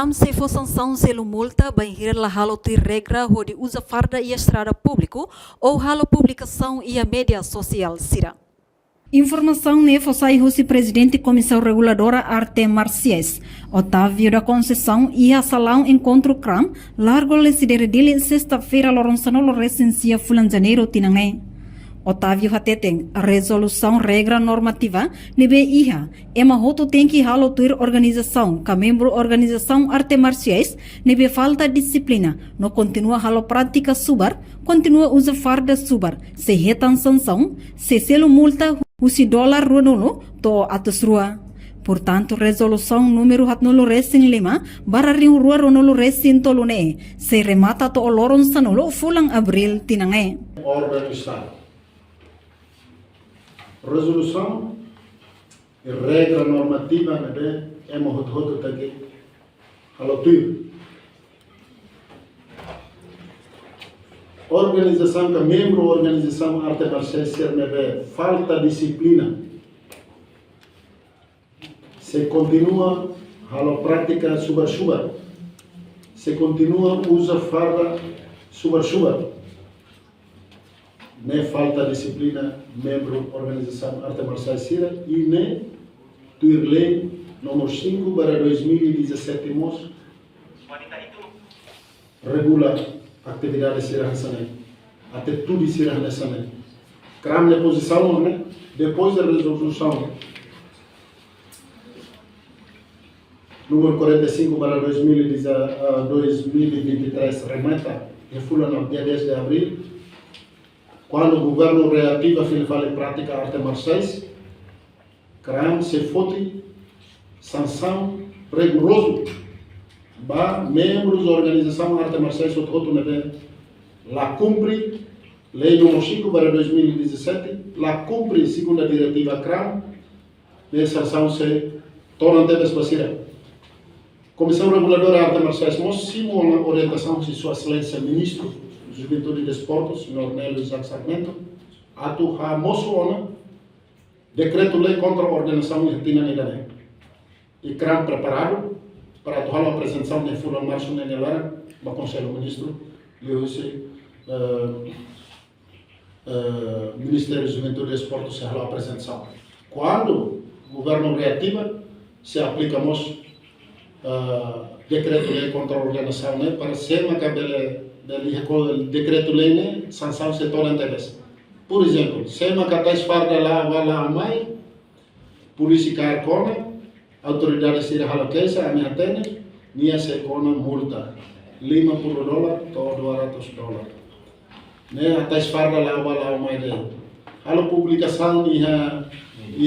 CRAM se for sanção selo multa, bem la halo ter regra onde usa farda e estrada público ou halo publicação e a mídia social sira. Informação ne foi o presidente Comissão Reguladora Artem Marciais, Otávio da Conceição e a salão encontro CRAM, largo lecidere dele sexta-feira loronçanolo recensia fulan janeiro tinangue. Otávio Hateteng, a resolução regra normativa, nebe iha, ema hoto tem que halo ter organização, ka membro organização Artem Marciais, nebe falta disciplina, no continua halo prática subar, continua usa farda subar, se retan sanção, se selo multa, usi dólar ruanolo to atus rua. Portanto, resolução número 705 barariu rua ronolo resin tolune se remata to oloron sanolo fulang abril tinange. Ordem do Estado. Resolução e regra normativa é uma roda daqui halotur. Organização que membro organização Artem Marciais ser falta disciplina. Se continua a prática suba. Se continua usa farda suba. Nem falta disciplina membro organização Artem Marciais Sira e nem tuir lei número 5 para 2017 regula atividade Sira Hassanay. Até tudo Sira Hassanay. CRAM na posição, né? Depois da resolução número 45 para 2023 remeta e fula no dia 10 de abril, quando o governo reativa fala em prática Artem Marciais, CRAM se fote sanção rigoroso para membros da organização Artem Marciais lá cumpre lei número 5 para 2017, lá cumpre segunda diretiva CRAM, e sanção se torna até desbacida. Comissão Reguladora Artem Marciais, nós simos a orientação de Sua Excelência Ministro da Juventude e Desportos, Sr. Nélio Isaac Sarmento, atu ha moço decreto-lei contra a ordenação irretina nidane. E CRAM preparado para atuar a apresentação de Fulano Março Nenelara, do Conselho Ministro, e o Ministério da Juventude e Desportos se a apresentação. Quando o governo reativa, se aplicamos decreto-lei contra a ordenação, né, para ser uma cabela decreto-lei, né, sanção se torna interesse. Por exemplo, se uma catais farda lá, vai lá a mãe, polícia carcona, autoridade se haloqueça, a minha tene, minha se cona multa, lima por dólar, todo $200. Né, até farda lá, vai lá a mãe dele. A publicação e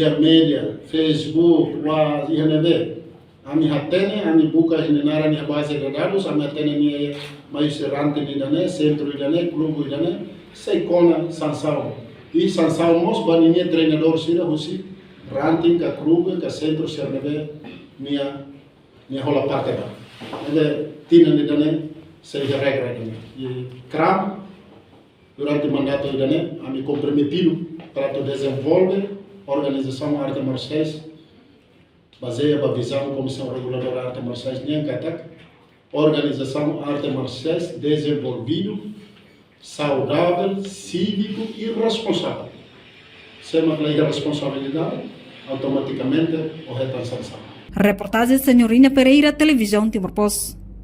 a mídia, Facebook, e a neve. A minha tene, a minha buca generar a minha base de dados, a minha tene minha mais rante de centro de clube de sei cona sanção. E sanção nós baninha treinador sira husi ranting ka clube ka centro serve minha rola parte ba. Ele tina de sei regra de. E CRAM durante o mandato de a me comprometido para desenvolver a organização Artem Marciais baseia a visão Comissão Reguladora Artem Marciais Nhankatak, organização Artem Marciais desenvolvido, saudável, cívico e responsável. Se uma lei de responsabilidade, automaticamente o retan sanção. Reportagem Senhorina Pereira, Televisão Timor Post.